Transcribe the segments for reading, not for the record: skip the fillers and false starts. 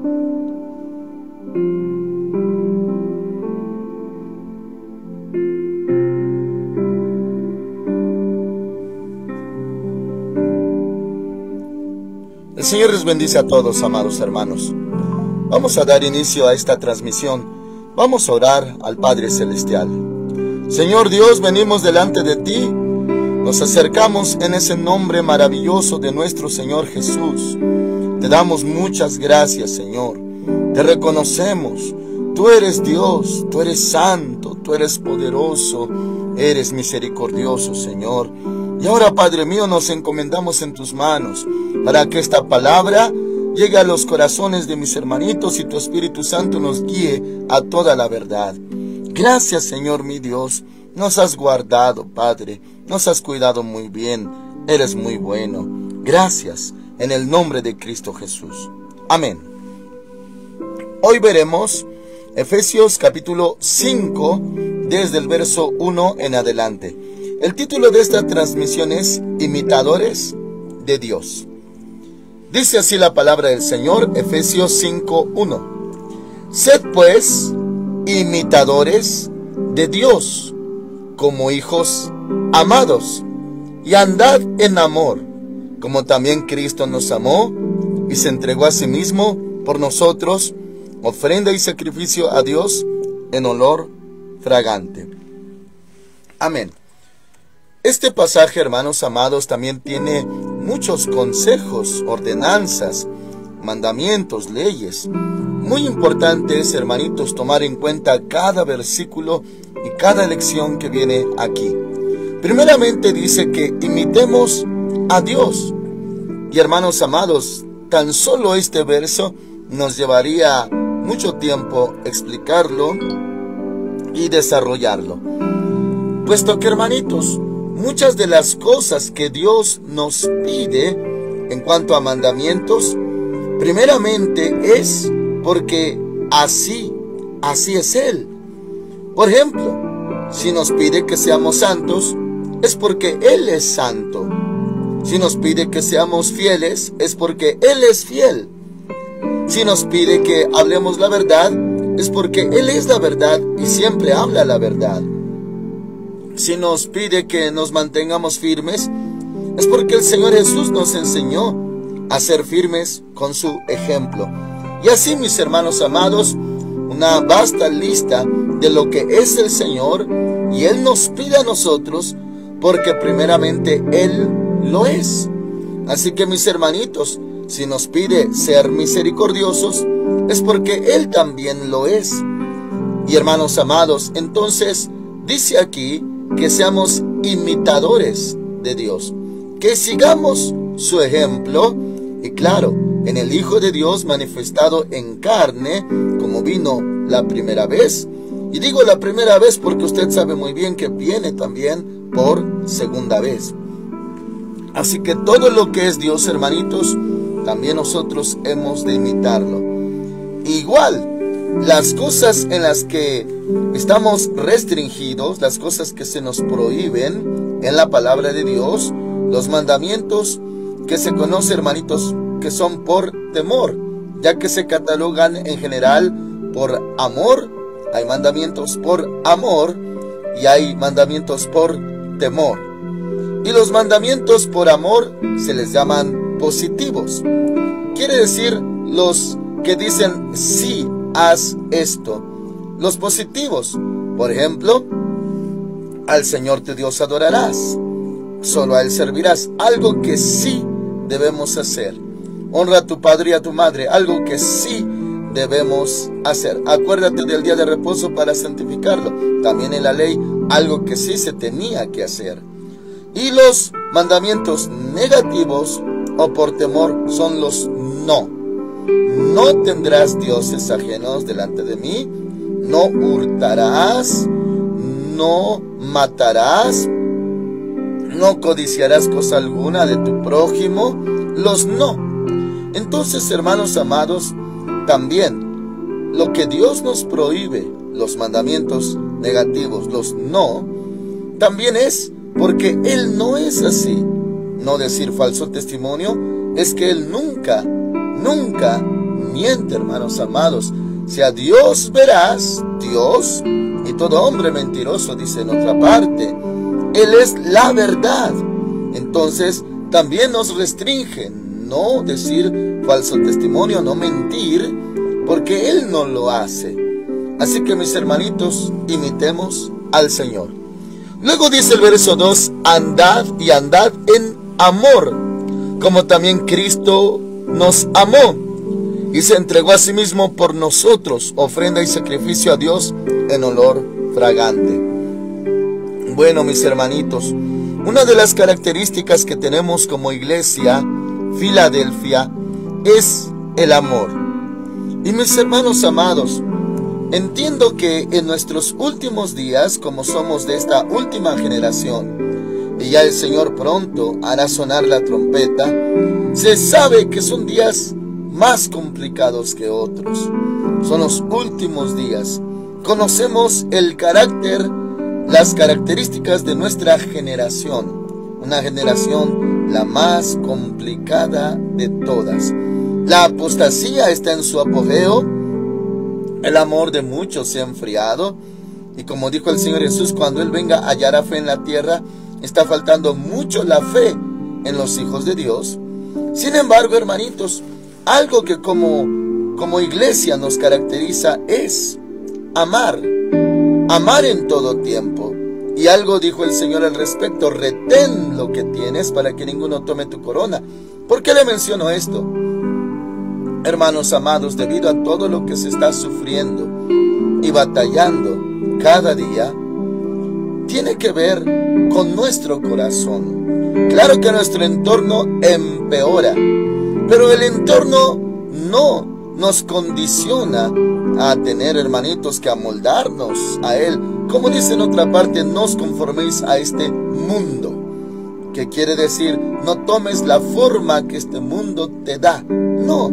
El Señor les bendice a todos, amados hermanos. Vamos a dar inicio a esta transmisión. Vamos a orar al Padre Celestial. Señor Dios, venimos delante de ti. Nos acercamos en ese nombre maravilloso de nuestro Señor Jesús. Te damos muchas gracias, Señor. Te reconocemos. Tú eres Dios, tú eres santo, tú eres poderoso, eres misericordioso, Señor. Y ahora, Padre mío, nos encomendamos en tus manos para que esta palabra llegue a los corazones de mis hermanitos y tu Espíritu Santo nos guíe a toda la verdad. Gracias, Señor mi Dios. Nos has guardado, Padre. Nos has cuidado muy bien. Eres muy bueno. Gracias, en el nombre de Cristo Jesús. Amén. Hoy veremos Efesios capítulo 5, desde el verso 1 en adelante. El título de esta transmisión es Imitadores de Dios. Dice así la palabra del Señor, Efesios 5:1. Sed pues imitadores de Dios, como hijos amados, y andad en amor, como también Cristo nos amó y se entregó a sí mismo por nosotros, ofrenda y sacrificio a Dios en olor fragante. Amén. Este pasaje, hermanos amados, también tiene muchos consejos, ordenanzas, mandamientos, leyes. Muy importante es, hermanitos, tomar en cuenta cada versículo y cada lección que viene aquí. Primeramente dice que imitemos a Dios. Y hermanos amados, tan solo este verso nos llevaría mucho tiempo explicarlo y desarrollarlo. Puesto que, hermanitos, muchas de las cosas que Dios nos pide en cuanto a mandamientos, primeramente es porque así es Él. Por ejemplo, si nos pide que seamos santos, es porque Él es santo. Si nos pide que seamos fieles, es porque Él es fiel. Si nos pide que hablemos la verdad, es porque Él es la verdad y siempre habla la verdad. Si nos pide que nos mantengamos firmes, es porque el Señor Jesús nos enseñó a ser firmes con su ejemplo. Y así, mis hermanos amados, una vasta lista de lo que es el Señor, y Él nos pide a nosotros, porque primeramente Él lo es. Así que, mis hermanitos, si nos pide ser misericordiosos, es porque Él también lo es. Y hermanos amados, entonces dice aquí que seamos imitadores de Dios, que sigamos su ejemplo, y claro, en el Hijo de Dios manifestado en carne, como vino la primera vez. Y digo la primera vez porque usted sabe muy bien que viene también por segunda vez. Así que todo lo que es Dios, hermanitos, también nosotros hemos de imitarlo. Igual, las cosas en las que estamos restringidos, las cosas que se nos prohíben en la palabra de Dios, los mandamientos que se conocen, hermanitos, que son por temor, ya que se catalogan en general por amor. Hay mandamientos por amor y hay mandamientos por temor. Y los mandamientos por amor se les llaman positivos. Quiere decir los que dicen sí, haz esto. Los positivos, por ejemplo, al Señor tu Dios adorarás, solo a Él servirás, algo que sí debemos hacer. Honra a tu padre y a tu madre, algo que sí debemos hacer. Acuérdate del día de reposo para santificarlo. También en la ley, algo que sí se tenía que hacer. Y los mandamientos negativos o por temor son los no. No tendrás dioses ajenos delante de mí. No hurtarás. No matarás. No codiciarás cosa alguna de tu prójimo. Los no. Entonces, hermanos amados, también lo que Dios nos prohíbe, los mandamientos negativos, los no, también es porque Él no es así. No decir falso testimonio es que Él nunca miente, hermanos amados. Sea Dios veraz, Dios, y todo hombre mentiroso, dice en otra parte. Él es la verdad. Entonces también nos restringe no decir falso testimonio, no mentir, porque Él no lo hace. Así que, mis hermanitos, imitemos al Señor. Luego dice el verso 2, andad y andad en amor, como también Cristo nos amó y se entregó a sí mismo por nosotros, ofrenda y sacrificio a Dios en olor fragante. Bueno, mis hermanitos, una de las características que tenemos como iglesia Filadelfia es el amor. Y mis hermanos amados, entiendo que en nuestros últimos días, como somos de esta última generación, y ya el Señor pronto hará sonar la trompeta, se sabe que son días más complicados que otros. Son los últimos días. Conocemos el carácter, las características de nuestra generación. Una generación la más complicada de todas. La apostasía está en su apogeo. El amor de muchos se ha enfriado. Y como dijo el Señor Jesús, cuando Él venga hallará fe en la tierra. Está faltando mucho la fe en los hijos de Dios. Sin embargo, hermanitos, algo que como iglesia nos caracteriza es amar. Amar en todo tiempo. Y algo dijo el Señor al respecto: retén lo que tienes para que ninguno tome tu corona. ¿Por qué le menciono esto? Hermanos amados, debido a todo lo que se está sufriendo y batallando cada día, tiene que ver con nuestro corazón. Claro que nuestro entorno empeora, pero el entorno no nos condiciona a tener, hermanitos, que amoldarnos a él. Como dice en otra parte, no os conforméis a este mundo, que quiere decir, no tomes la forma que este mundo te da. No,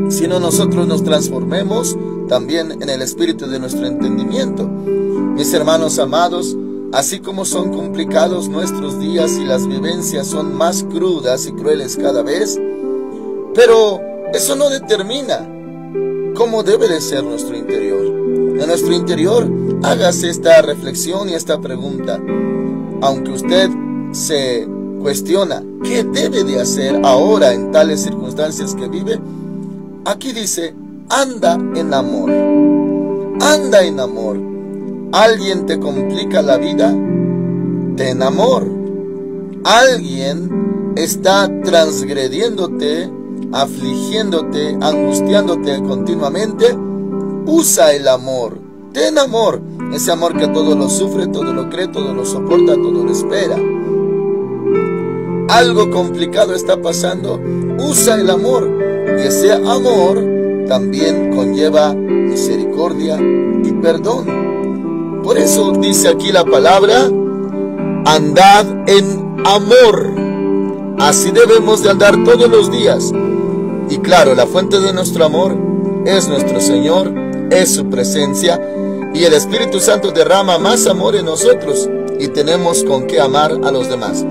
sino nosotros nos transformemos también en el espíritu de nuestro entendimiento. Mis hermanos amados, así como son complicados nuestros días y las vivencias son más crudas y crueles cada vez, pero eso no determina cómo debe de ser nuestro interior. En nuestro interior, hágase esta reflexión y esta pregunta. Aunque usted se cuestiona qué debe de hacer ahora en tales circunstancias que vive, aquí dice, anda en amor. Anda en amor. ¿Alguien te complica la vida? Ten amor. ¿Alguien está transgrediéndote, afligiéndote, angustiándote continuamente? Usa el amor. Ten amor. Ese amor que todo lo sufre, todo lo cree, todo lo soporta, todo lo espera. Algo complicado está pasando. Usa el amor. Y ese amor también conlleva misericordia y perdón. Por eso dice aquí la palabra, andad en amor. Así debemos de andar todos los días. Y claro, la fuente de nuestro amor es nuestro Señor, es su presencia. Y el Espíritu Santo derrama más amor en nosotros. Y tenemos con qué amar a los demás.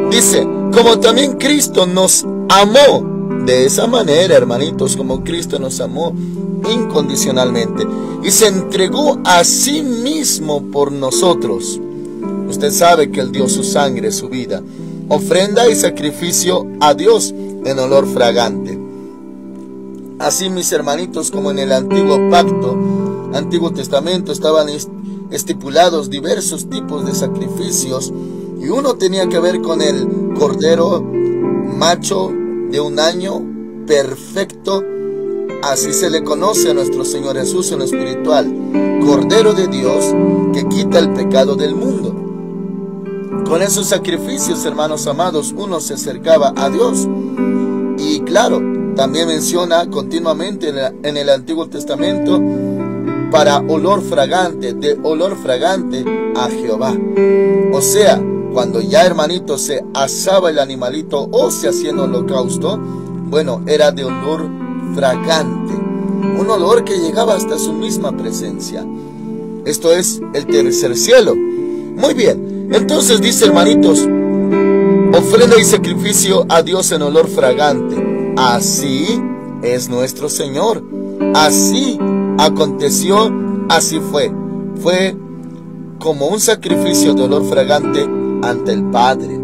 Dice, como también Cristo nos amó. De esa manera, hermanitos, como Cristo nos amó incondicionalmente y se entregó a sí mismo por nosotros. Usted sabe que Él dio su sangre, su vida, ofrenda y sacrificio a Dios en olor fragante. Así, mis hermanitos, como en el antiguo pacto, Antiguo Testamento, estaban estipulados diversos tipos de sacrificios y uno tenía que ver con el cordero macho de un año perfecto. Así se le conoce a nuestro Señor Jesús en lo espiritual, Cordero de Dios que quita el pecado del mundo. Con esos sacrificios, hermanos amados, uno se acercaba a Dios. Y claro, también menciona continuamente en el Antiguo Testamento para olor fragante, de olor fragante a Jehová. O sea, cuando ya, hermanito, se asaba el animalito o se hacía un holocausto, bueno, era de olor fragante, un olor que llegaba hasta su misma presencia. Esto es el tercer cielo. Muy bien, entonces dice, hermanitos, ofrenda y sacrificio a Dios en olor fragante. Así es nuestro Señor. Así aconteció, así fue. Fue como un sacrificio de olor fragante ante el Padre.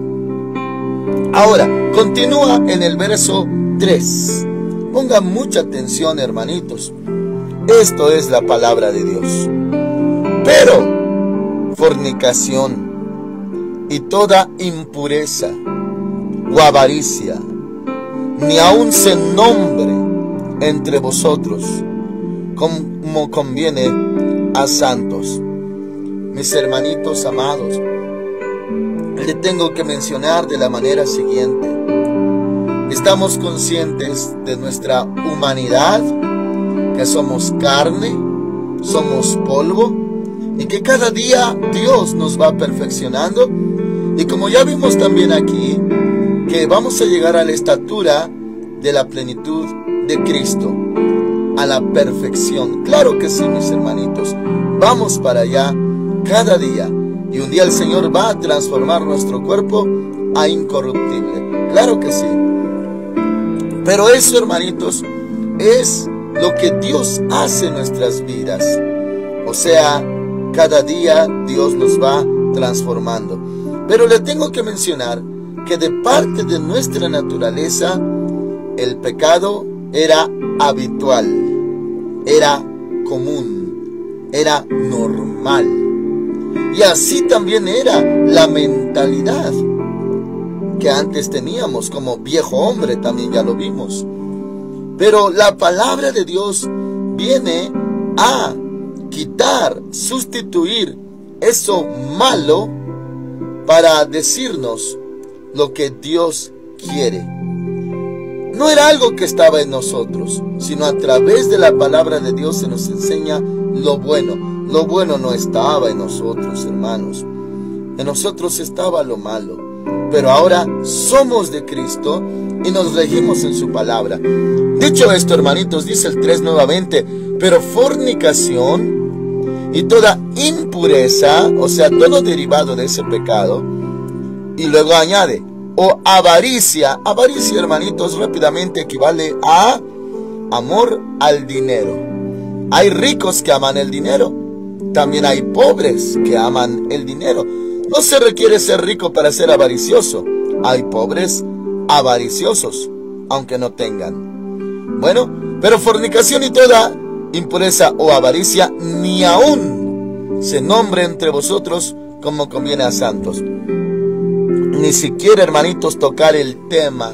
Ahora, continúa en el verso 3. Pongan mucha atención, hermanitos. Esto es la palabra de Dios. Pero fornicación y toda impureza o avaricia, ni aun se nombre entre vosotros como conviene a santos. Mis hermanitos amados, le tengo que mencionar de la manera siguiente. Estamos conscientes de nuestra humanidad, que somos carne, somos polvo, y que cada día Dios nos va perfeccionando. Y como ya vimos también aquí, que vamos a llegar a la estatura de la plenitud de Cristo, a la perfección. Claro que sí, mis hermanitos, vamos para allá cada día, y un día el Señor va a transformar nuestro cuerpo a incorruptible. Claro que sí. Pero eso, hermanitos, es lo que Dios hace en nuestras vidas. O sea, cada día Dios nos va transformando. Pero le tengo que mencionar que de parte de nuestra naturaleza, el pecado era habitual, era común, era normal. Y así también era la mentalidad que antes teníamos como viejo hombre, también ya lo vimos. Pero la palabra de Dios viene a quitar, sustituir eso malo para decirnos lo que Dios quiere. No era algo que estaba en nosotros, sino a través de la palabra de Dios se nos enseña lo bueno. Lo bueno no estaba en nosotros, hermanos. En nosotros estaba lo malo. Pero ahora somos de Cristo y nos regimos en su palabra. Dicho esto, hermanitos, dice el 3 nuevamente: pero fornicación y toda impureza, o sea, todo derivado de ese pecado. Y luego añade, o avaricia. Avaricia, hermanitos, rápidamente equivale a amor al dinero. Hay ricos que aman el dinero. También hay pobres que aman el dinero. No se requiere ser rico para ser avaricioso. Hay pobres avariciosos, aunque no tengan. Bueno, pero fornicación y toda impureza o avaricia, ni aún se nombre entre vosotros como conviene a santos. Ni siquiera, hermanitos, tocar el tema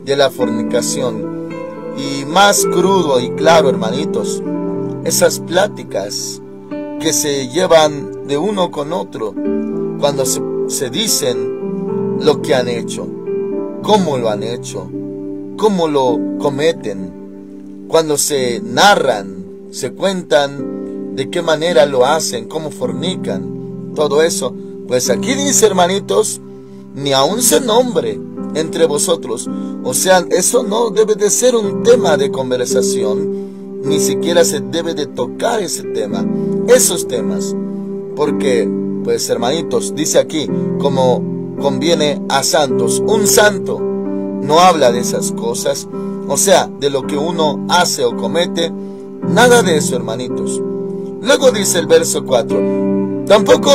de la fornicación. Y más crudo y claro, hermanitos, esas pláticas que se llevan de uno con otro cuando se dicen lo que han hecho, cómo lo han hecho, cómo lo cometen, cuando se narran, se cuentan de qué manera lo hacen, cómo fornican, todo eso. Pues aquí dice, hermanitos, ni aún se nombre entre vosotros. O sea, eso no debe de ser un tema de conversación, ni siquiera se debe de tocar ese tema, esos temas, porque, pues, hermanitos, dice aquí, como conviene a santos. Un santo no habla de esas cosas, o sea, de lo que uno hace o comete, nada de eso, hermanitos. Luego dice el verso 4, tampoco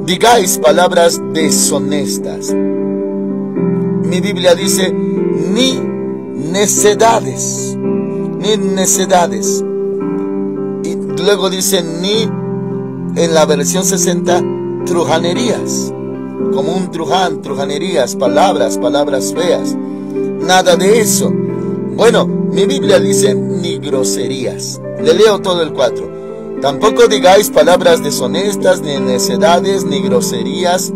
digáis palabras deshonestas. Mi Biblia dice, ni necedades, ni necedades. Y luego dice, ni, en la versión 60, trujanerías, como un truján, trujanerías, palabras feas, nada de eso. Bueno, mi Biblia dice, ni groserías. Le leo todo el 4. Tampoco digáis palabras deshonestas, ni necedades, ni groserías,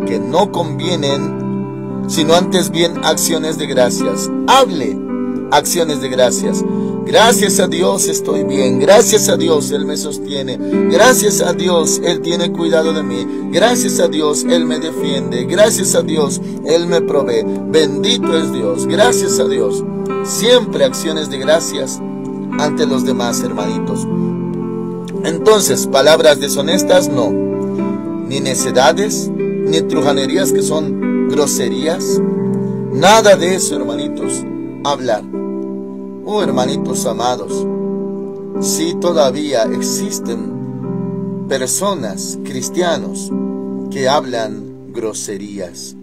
que no convienen, sino antes bien acciones de gracias. Hable acciones de gracias. Gracias a Dios estoy bien. Gracias a Dios Él me sostiene. Gracias a Dios Él tiene cuidado de mí. Gracias a Dios Él me defiende. Gracias a Dios Él me provee. Bendito es Dios. Gracias a Dios. Siempre acciones de gracias ante los demás, hermanitos. Entonces, palabras deshonestas no. Ni necedades, ni trujanerías, que son groserías. Nada de eso, hermanitos. Hablar. Oh, hermanitos amados, si todavía existen personas, cristianos, que hablan groserías,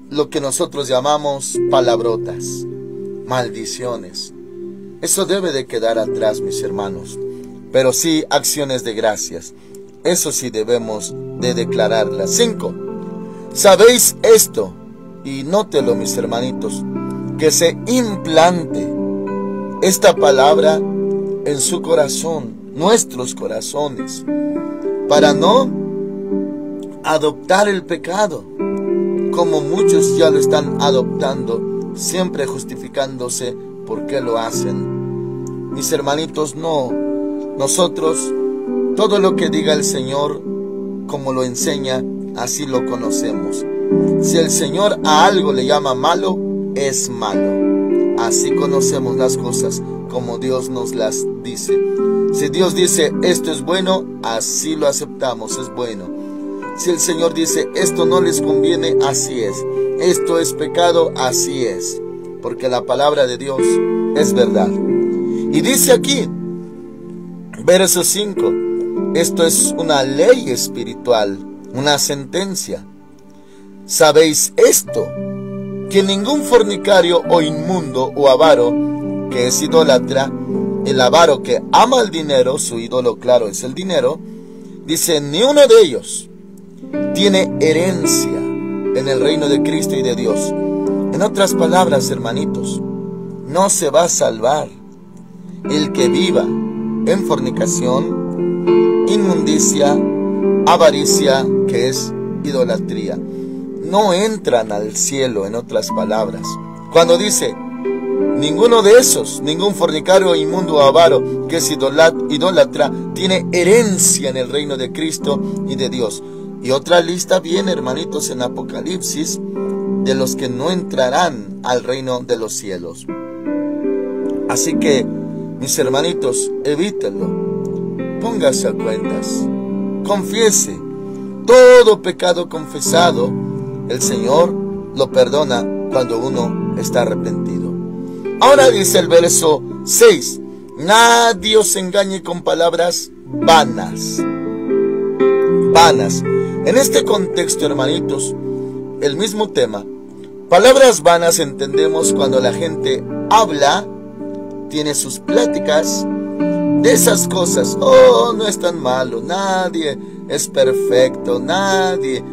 lo que nosotros llamamos palabrotas, maldiciones, eso debe de quedar atrás, mis hermanos. Pero sí, acciones de gracias, eso sí debemos de declararlas. 5. ¿Sabéis esto? Y nótelo, mis hermanitos, que se implante esta palabra en su corazón, nuestros corazones, para no adoptar el pecado, como muchos ya lo están adoptando, siempre justificándose por qué lo hacen. Mis hermanitos, no. Nosotros, todo lo que diga el Señor, como lo enseña, así lo conocemos. Si el Señor a algo le llama malo, es malo. Así conocemos las cosas, como Dios nos las dice. Si Dios dice, esto es bueno, así lo aceptamos, es bueno. Si el Señor dice, esto no les conviene, así es. Esto es pecado, así es. Porque la palabra de Dios es verdad. Y dice aquí, verso 5, esto es una ley espiritual, una sentencia. ¿Sabéis esto? Que ningún fornicario o inmundo o avaro, que es idólatra, el avaro que ama el dinero, su ídolo claro es el dinero, dice, ni uno de ellos tiene herencia en el reino de Cristo y de Dios. En otras palabras, hermanitos, no se va a salvar el que viva en fornicación, inmundicia, avaricia, que es idolatría. No entran al cielo, en otras palabras. Cuando dice, ninguno de esos, ningún fornicario, inmundo o avaro, que es idólatra, tiene herencia en el reino de Cristo y de Dios. Y otra lista viene, hermanitos, en Apocalipsis, de los que no entrarán al reino de los cielos. Así que, mis hermanitos, evítenlo. Póngase a cuentas. Confiese. Todo pecado confesado, el Señor lo perdona cuando uno está arrepentido. Ahora dice el verso 6. Nadie os engañe con palabras vanas. Vanas. En este contexto, hermanitos, el mismo tema. Palabras vanas entendemos cuando la gente habla, tiene sus pláticas de esas cosas. Oh, no es tan malo, nadie es perfecto, nadie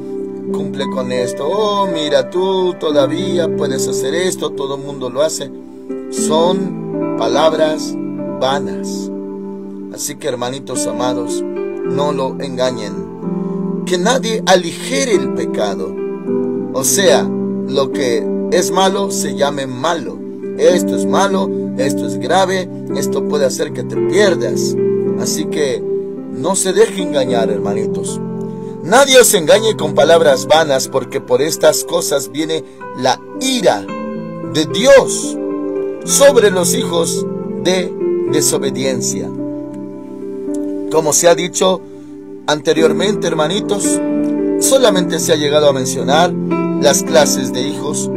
cumple con esto. Oh, mira, tú todavía puedes hacer esto, todo el mundo lo hace. Son palabras vanas. Así que, hermanitos amados, no lo engañen. Que nadie aligere el pecado. O sea, lo que es malo se llame malo. Esto es malo, esto es grave, esto puede hacer que te pierdas. Así que no se deje engañar, hermanitos. Nadie os engañe con palabras vanas, porque por estas cosas viene la ira de Dios sobre los hijos de desobediencia. Como se ha dicho anteriormente, hermanitos, solamente se ha llegado a mencionar las clases de hijos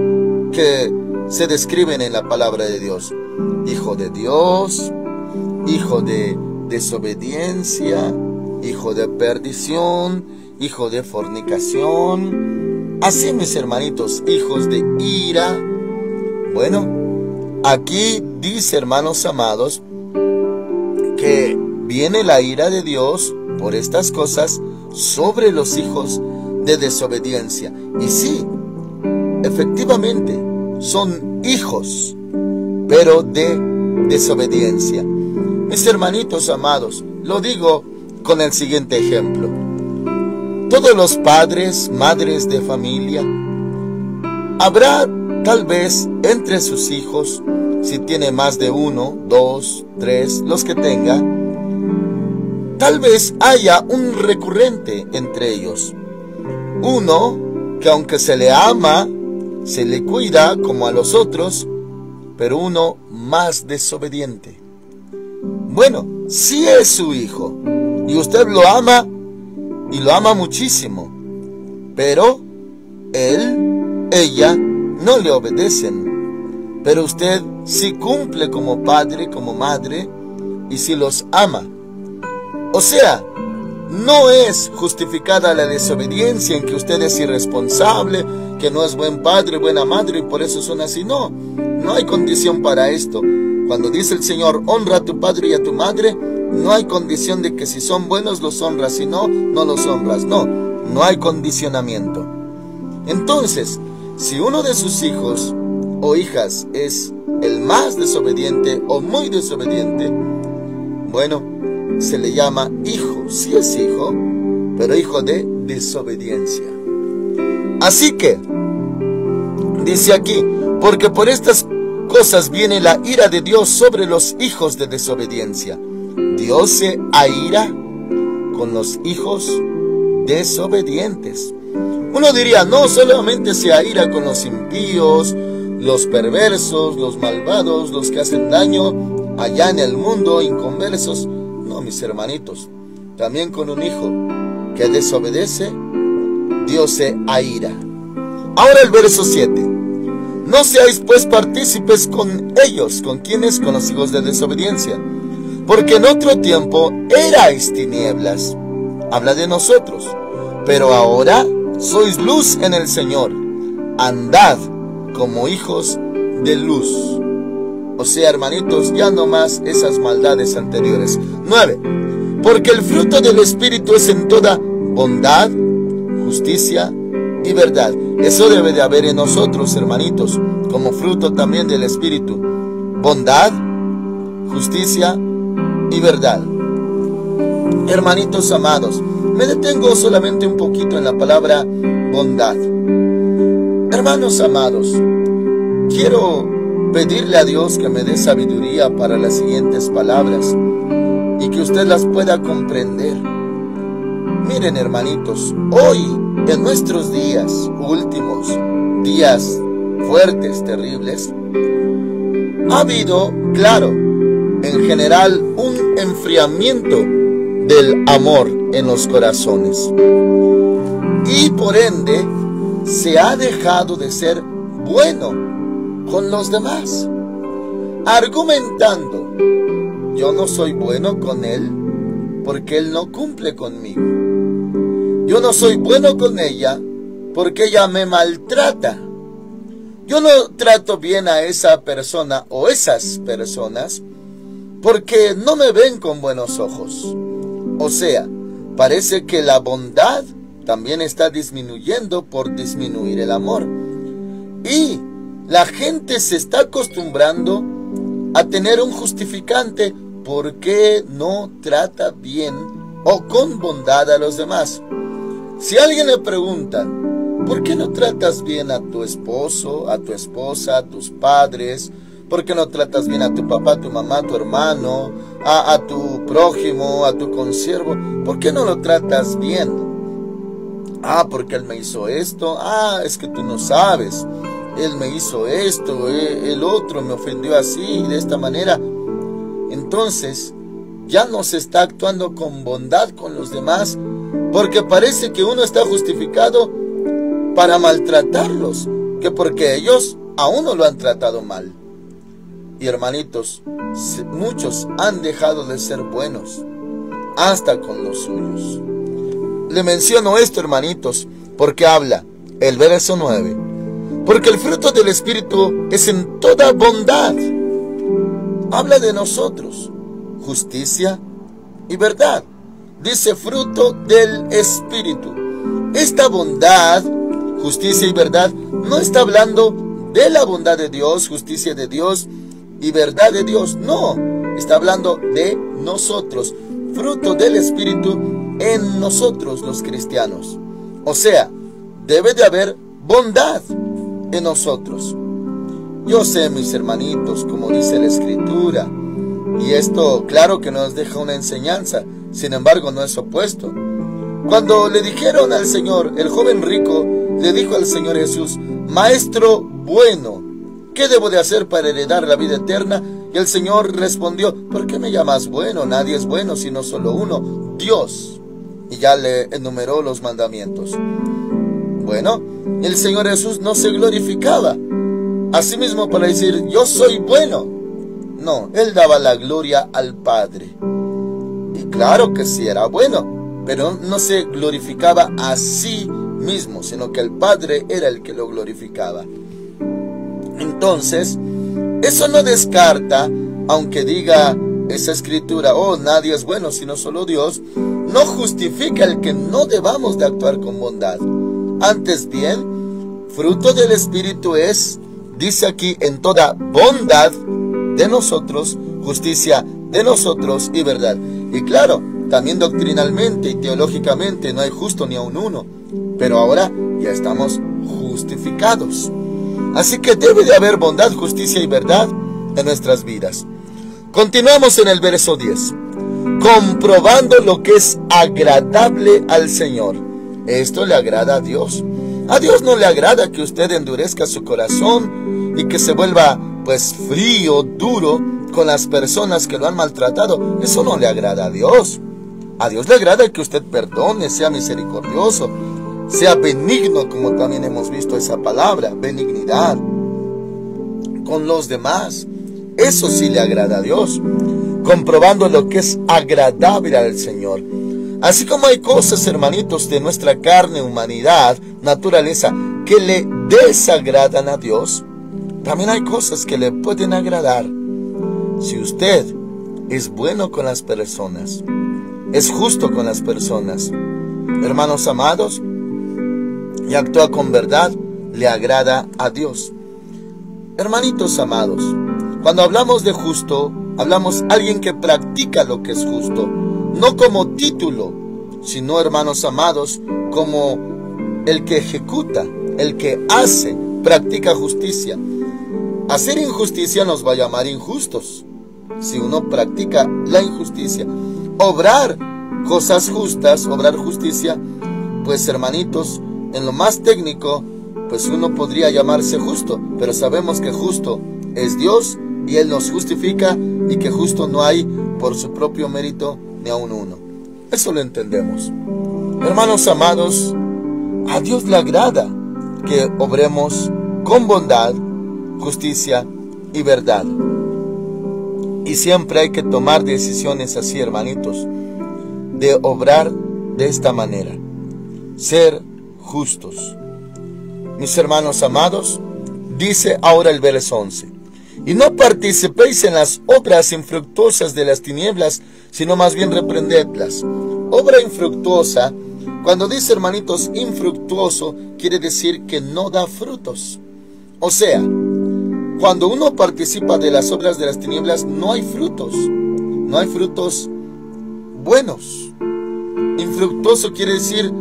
que se describen en la palabra de Dios. Hijo de Dios, hijo de desobediencia, hijo de perdición, hijo de fornicación. Así, mis hermanitos, hijos de ira. Bueno, aquí dice, hermanos amados, que viene la ira de Dios por estas cosas sobre los hijos de desobediencia. Y sí, efectivamente, son hijos, pero de desobediencia. Mis hermanitos amados, lo digo con el siguiente ejemplo. Todos los padres, madres de familia, habrá tal vez entre sus hijos, si tiene más de 1, 2, 3, los que tenga, tal vez haya un recurrente entre ellos. Uno que aunque se le ama, se le cuida como a los otros, pero uno más desobediente. Bueno, sí es su hijo, y usted lo ama, y lo ama muchísimo, pero él, ella, no le obedecen. pero usted sí cumple como padre, como madre, y sí los ama. O sea, no es justificada la desobediencia en que usted es irresponsable, que no es buen padre, buena madre, y por eso son así. No, no hay condición para esto. Cuando dice el Señor, honra a tu padre y a tu madre, no hay condición de que si son buenos los honras, si no, no los honras. No, no hay condicionamiento. Entonces, si uno de sus hijos o hijas es el más desobediente o muy desobediente, bueno, se le llama hijo. Sí es hijo, pero hijo de desobediencia. Así que, dice aquí, porque por estas cosas viene la ira de Dios sobre los hijos de desobediencia. Dios se aira con los hijos desobedientes. Uno diría, no solamente se aira con los impíos, los perversos, los malvados, los que hacen daño allá en el mundo, inconversos. No, mis hermanitos, también con un hijo que desobedece, Dios se aira. Ahora el verso 7. No seáis pues partícipes con ellos. ¿Con quiénes? Con los hijos de desobediencia. Porque en otro tiempo erais tinieblas. Habla de nosotros. Pero ahora sois luz en el Señor. Andad como hijos de luz. O sea, hermanitos, ya no más esas maldades anteriores. 9. Porque el fruto del Espíritu es en toda bondad, justicia y verdad. Eso debe de haber en nosotros, hermanitos, como fruto también del Espíritu. Bondad, justicia y verdad. Hermanitos amados, me detengo solamente un poquito en la palabra bondad. Hermanos amados, quiero pedirle a Dios que me dé sabiduría para las siguientes palabras y que usted las pueda comprender. Miren, hermanitos, hoy en nuestros días últimos, días fuertes, terribles, ha habido, claro, en general, un enfriamiento del amor en los corazones. Y por ende, se ha dejado de ser bueno con los demás, argumentando, yo no soy bueno con él porque él no cumple conmigo. Yo no soy bueno con ella porque ella me maltrata. Yo no trato bien a esa persona o esas personas porque no me ven con buenos ojos. O sea, parece que la bondad también está disminuyendo por disminuir el amor. Y la gente se está acostumbrando a tener un justificante por qué no trata bien o con bondad a los demás. Si alguien le pregunta, ¿por qué no tratas bien a tu esposo, a tu esposa, a tus padres? ¿Por qué no tratas bien a tu papá, a tu mamá, a tu hermano, a tu prójimo, a tu consiervo? ¿Por qué no lo tratas bien? Ah, porque él me hizo esto. Ah, es que tú no sabes. Él me hizo esto, el otro me ofendió así, de esta manera. Entonces, ya no se está actuando con bondad con los demás, porque parece que uno está justificado para maltratarlos, que porque ellos a uno lo han tratado mal. Y hermanitos, muchos han dejado de ser buenos, hasta con los suyos. Le menciono esto, hermanitos, porque habla el verso 9. Porque el fruto del Espíritu es en toda bondad. Habla de nosotros, justicia y verdad. Dice fruto del Espíritu. Esta bondad, justicia y verdad, no está hablando de la bondad de Dios, justicia de Dios y verdad de Dios. No, está hablando de nosotros, fruto del Espíritu en nosotros los cristianos. O sea, debe de haber bondad en nosotros. Yo sé, mis hermanitos, como dice la Escritura, y esto claro que nos deja una enseñanza, sin embargo no es opuesto. Cuando le dijeron al Señor, el joven rico le dijo al Señor Jesús, Maestro bueno, ¿qué debo de hacer para heredar la vida eterna? Y el Señor respondió, ¿por qué me llamas bueno? Nadie es bueno sino solo uno, Dios. Y ya le enumeró los mandamientos. Bueno, el Señor Jesús no se glorificaba asimismo para decir, yo soy bueno. No, Él daba la gloria al Padre. Y claro que sí era bueno, pero no se glorificaba a sí mismo, sino que el Padre era el que lo glorificaba. Entonces, eso no descarta, aunque diga esa escritura, oh, nadie es bueno sino solo Dios, no justifica el que no debamos de actuar con bondad. Antes bien, fruto del Espíritu es, dice aquí, en toda bondad de nosotros, justicia de nosotros y verdad. Y claro, también doctrinalmente y teológicamente no hay justo ni aun uno, pero ahora ya estamos justificados. Así que debe de haber bondad, justicia y verdad en nuestras vidas. Continuamos en el verso 10. Comprobando lo que es agradable al Señor. Esto le agrada a Dios. A Dios no le agrada que usted endurezca su corazón y que se vuelva pues frío, duro con las personas que lo han maltratado. Eso no le agrada a Dios. A Dios le agrada que usted perdone, sea misericordioso, sea benigno, como también hemos visto esa palabra, benignidad con los demás. Eso sí le agrada a Dios, comprobando lo que es agradable al Señor. Así como hay cosas, hermanitos, de nuestra carne, humanidad, naturaleza, que le desagradan a Dios, también hay cosas que le pueden agradar. Si usted es bueno con las personas, es justo con las personas, hermanos amados, y actúa con verdad, le agrada a Dios. Hermanitos amados, cuando hablamos de justo, hablamos de alguien que practica lo que es justo, no como título, sino, hermanos amados, como el que ejecuta, el que hace, practica justicia. Hacer injusticia nos va a llamar injustos, si uno practica la injusticia. Obrar cosas justas, obrar justicia, pues hermanitos, en lo más técnico, pues uno podría llamarse justo, pero sabemos que justo es Dios y Él nos justifica y que justo no hay por su propio mérito ni aun uno. Eso lo entendemos. Hermanos amados, a Dios le agrada que obremos con bondad, justicia y verdad. Y siempre hay que tomar decisiones así, hermanitos, de obrar de esta manera, ser justos. Mis hermanos amados, dice ahora el verso 11, y no participéis en las obras infructuosas de las tinieblas, sino más bien reprendedlas. Obra infructuosa, cuando dice, hermanitos, infructuoso, quiere decir que no da frutos. O sea, cuando uno participa de las obras de las tinieblas, no hay frutos. No hay frutos buenos. Infructuoso quiere decir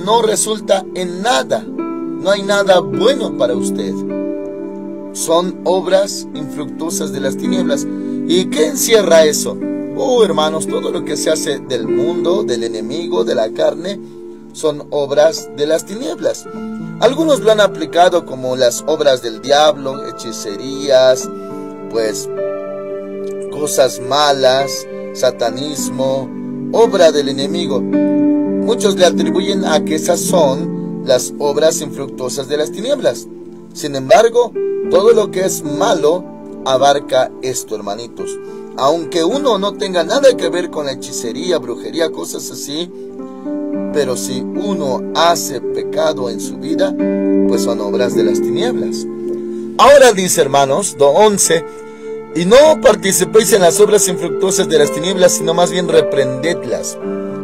no resulta en nada. No hay nada bueno para usted. Son obras infructuosas de las tinieblas. ¿Y qué encierra eso? Hermanos, todo lo que se hace del mundo, del enemigo, de la carne, son obras de las tinieblas. Algunos lo han aplicado como las obras del diablo, hechicerías, pues cosas malas, satanismo, obra del enemigo. Muchos le atribuyen a que esas son las obras infructuosas de las tinieblas. Sin embargo, todo lo que es malo abarca esto, hermanitos. Aunque uno no tenga nada que ver con la hechicería, brujería, cosas así, pero si uno hace pecado en su vida, pues son obras de las tinieblas. Ahora dice, hermanos, 11, y no participéis en las obras infructuosas de las tinieblas, sino más bien reprendedlas.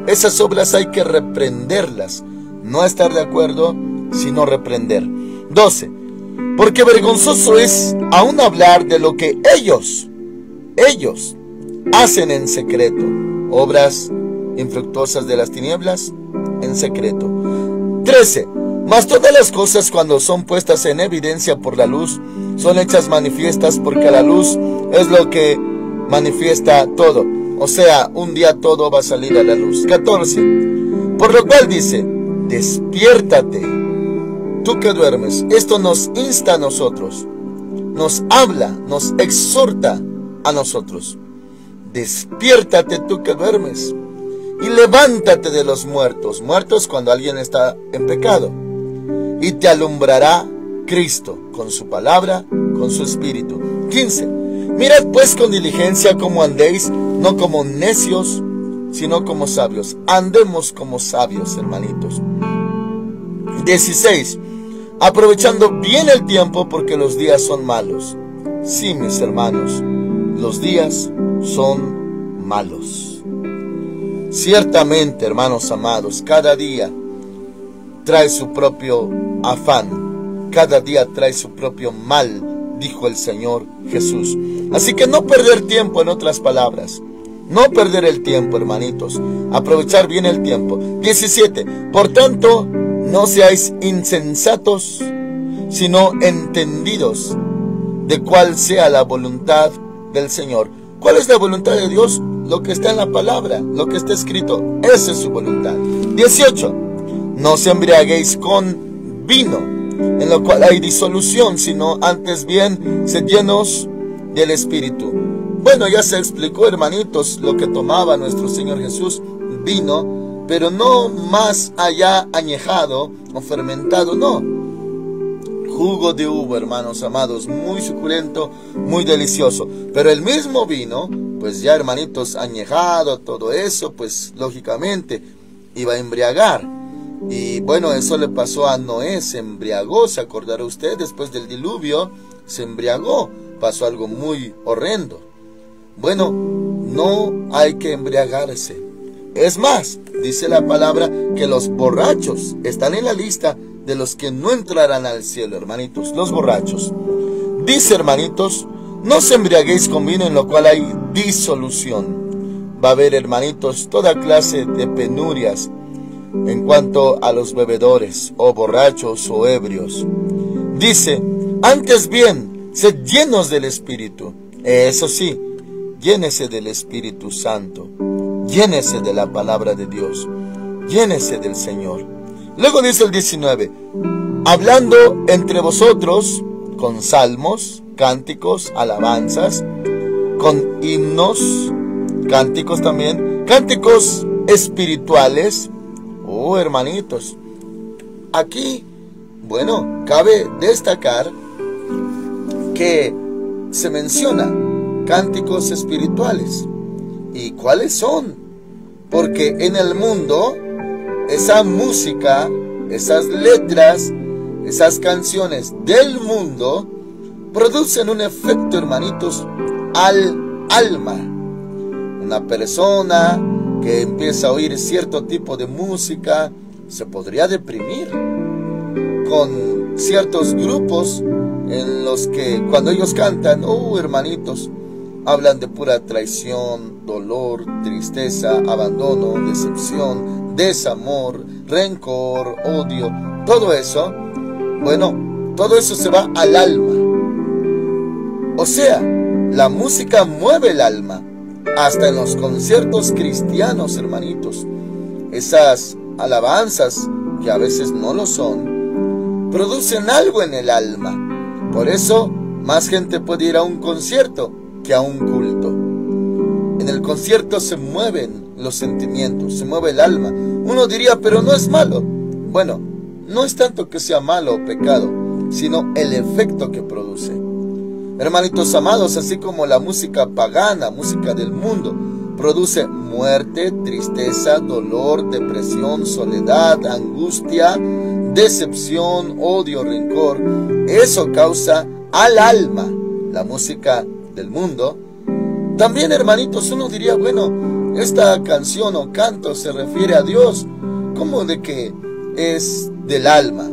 Esas obras hay que reprenderlas, no estar de acuerdo, sino reprender. 12, porque vergonzoso es aún hablar de lo que ellos hacen en secreto, obras infructuosas de las tinieblas en secreto. 13, mas todas las cosas cuando son puestas en evidencia por la luz, son hechas manifiestas, porque la luz es lo que manifiesta todo. O sea, un día todo va a salir a la luz. 14, por lo cual dice, despiértate, tú que duermes. Esto nos insta a nosotros, nos habla, nos exhorta a nosotros. Despiértate tú que duermes y levántate de los muertos. Muertos cuando alguien está en pecado. Y te alumbrará Cristo con su palabra con su espíritu. 15. Mirad pues con diligencia cómo andéis, no como necios, sino como sabios. Andemos como sabios, hermanitos. 16. Aprovechando bien el tiempo, porque los días son malos. Sí, mis hermanos, los días son malos. Ciertamente, hermanos amados, cada día trae su propio afán, cada día trae su propio mal, dijo el Señor Jesús. Así que no perder tiempo, en otras palabras, no perder el tiempo, hermanitos, aprovechar bien el tiempo. 17. Por tanto, no seáis insensatos, sino entendidos de cuál sea la voluntad del Señor. ¿Cuál es la voluntad de Dios? Lo que está en la palabra, lo que está escrito, esa es su voluntad. 18. No os embriaguéis con vino, en lo cual hay disolución, sino antes bien sed llenos del Espíritu. Bueno, ya se explicó, hermanitos, lo que tomaba nuestro Señor Jesús, vino, pero no más allá añejado o fermentado, no. Jugo de uva, hermanos amados, muy suculento, muy delicioso. Pero el mismo vino, pues ya, hermanitos, añejado, todo eso, pues lógicamente iba a embriagar. Y bueno, eso le pasó a Noé, se embriagó, se acordará usted, después del diluvio, se embriagó, pasó algo muy horrendo. Bueno, no hay que embriagarse. Es más, dice la palabra que los borrachos están en la lista de los que no entrarán al cielo, hermanitos, los borrachos. Dice, hermanitos, no os embriaguéis con vino en lo cual hay disolución. Va a haber, hermanitos, toda clase de penurias en cuanto a los bebedores, o borrachos, o ebrios. Dice, antes bien, sed llenos del Espíritu. Eso sí, llénese del Espíritu Santo, llénese de la palabra de Dios, llénese del Señor. Luego dice el 19, hablando entre vosotros con salmos, cánticos, alabanzas, con himnos, cánticos también, cánticos espirituales. Oh, hermanitos, aquí, bueno, cabe destacar que se menciona cánticos espirituales. ¿Y cuáles son? Porque en el mundo, esa música, esas letras, esas canciones del mundo producen un efecto, hermanitos, al alma. Una persona que empieza a oír cierto tipo de música se podría deprimir. Con ciertos grupos en los que cuando ellos cantan, hermanitos, hablan de pura traición, dolor, tristeza, abandono, decepción, desamor, rencor, odio, todo eso, bueno, todo eso se va al alma. O sea, la música mueve el alma. Hasta en los conciertos cristianos, hermanitos, esas alabanzas, que a veces no lo son, producen algo en el alma. Por eso, más gente puede ir a un concierto que a un culto. En el concierto se mueven los sentimientos, se mueve el alma. Uno diría, pero no es malo. Bueno, no es tanto que sea malo o pecado, sino el efecto que produce. Hermanitos amados, así como la música pagana, música del mundo, produce muerte, tristeza, dolor, depresión, soledad, angustia, decepción, odio, rencor, eso causa al alma la música del mundo. También, hermanitos, uno diría, bueno, esta canción o canto se refiere a Dios, ¿cómo de que es del alma?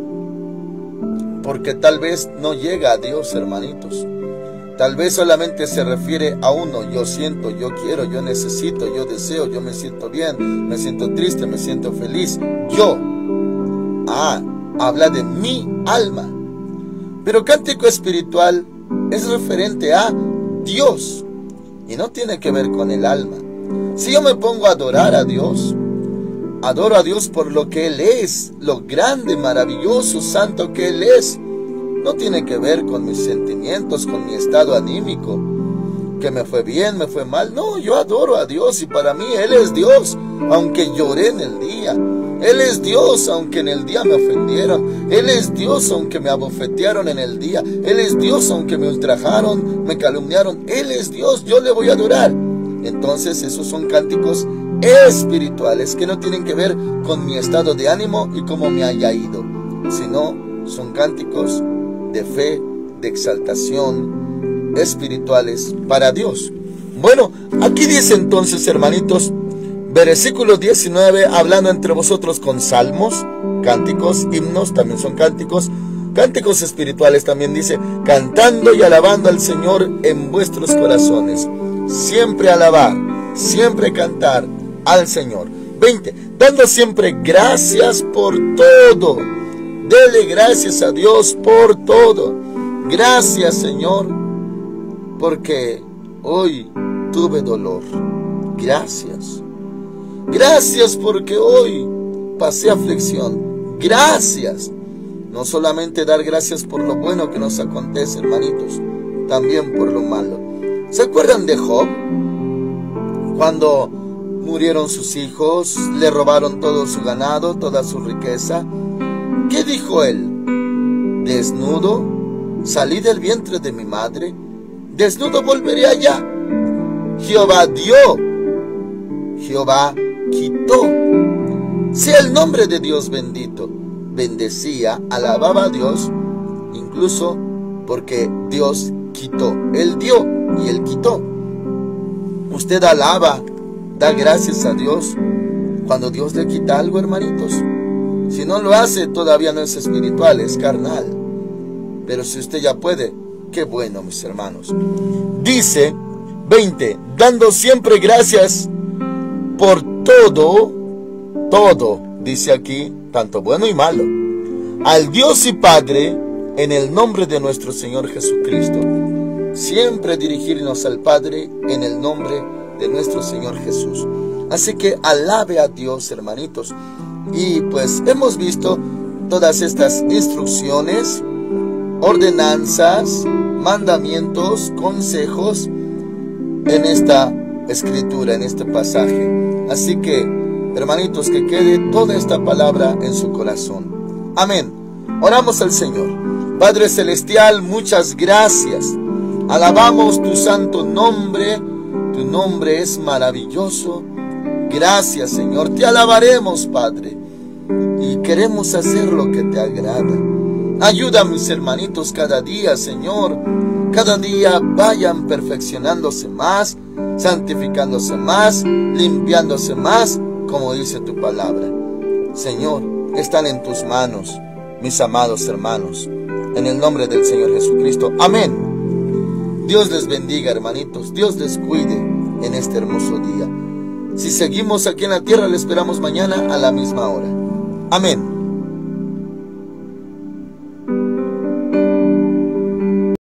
Porque tal vez no llega a Dios, hermanitos. Tal vez solamente se refiere a uno. Yo siento, yo quiero, yo necesito, yo deseo, yo me siento bien, me siento triste, me siento feliz. Yo. Habla de mi alma. Pero cántico espiritual es referente a Dios y no tiene que ver con el alma. Si yo me pongo a adorar a Dios, adoro a Dios por lo que Él es, lo grande, maravilloso, santo que Él es. No tiene que ver con mis sentimientos, con mi estado anímico. que me fue bien, me fue mal. No, yo adoro a Dios y para mí Él es Dios, aunque lloré en el día. Él es Dios, aunque en el día me ofendieron. Él es Dios, aunque me abofetearon en el día. Él es Dios, aunque me ultrajaron, me calumniaron. Él es Dios, yo le voy a adorar. Entonces esos son cánticos espirituales que no tienen que ver con mi estado de ánimo y cómo me haya ido, sino son cánticos de fe, de exaltación, espirituales para Dios. Bueno, aquí dice entonces, hermanitos, versículo 19, hablando entre vosotros con salmos, cánticos, himnos, también son cánticos, cánticos espirituales también dice, cantando y alabando al Señor en vuestros corazones. Siempre alabar, siempre cantar al Señor. 20, dando siempre gracias por todo. Dele gracias a Dios por todo. Gracias, Señor, porque hoy tuve dolor. Gracias. Gracias porque hoy pasé aflicción. Gracias. No solamente dar gracias por lo bueno que nos acontece, hermanitos, también por lo malo. ¿Se acuerdan de Job? Cuando murieron sus hijos, le robaron todo su ganado, toda su riqueza. ¿Qué dijo él? Desnudo salí del vientre de mi madre, desnudo volveré allá. Jehová dio, Jehová quitó. Sea el nombre de Dios bendito. Bendecía, alababa a Dios, incluso porque Dios quitó. Él dio y Él quitó. Usted alaba, da gracias a Dios cuando Dios le quita algo, hermanitos. Si no lo hace, todavía no es espiritual, es carnal. Pero si usted ya puede, qué bueno, mis hermanos. Dice 20, dando siempre gracias por todo, dice aquí, tanto bueno y malo, al Dios y Padre, en el nombre de nuestro Señor Jesucristo. Siempre dirigirnos al Padre en el nombre de nuestro Señor Jesús. Así que alabe a Dios, hermanitos. Y pues hemos visto todas estas instrucciones, ordenanzas, mandamientos, consejos en esta escritura, en este pasaje. Así que, hermanitos, que quede toda esta palabra en su corazón. Amén. Oramos al Señor. Padre Celestial, muchas gracias. Alabamos tu santo nombre. Tu nombre es maravilloso. Gracias, Señor. Te alabaremos, Padre. Y queremos hacer lo que te agrada. Ayuda a mis hermanitos cada día, Señor. Cada día vayan perfeccionándose más, santificándose más, limpiándose más, como dice tu palabra. Señor, están en tus manos, mis amados hermanos. En el nombre del Señor Jesucristo. Amén. Dios les bendiga, hermanitos. Dios les cuide en este hermoso día. Si seguimos aquí en la tierra, le esperamos mañana a la misma hora. Amén.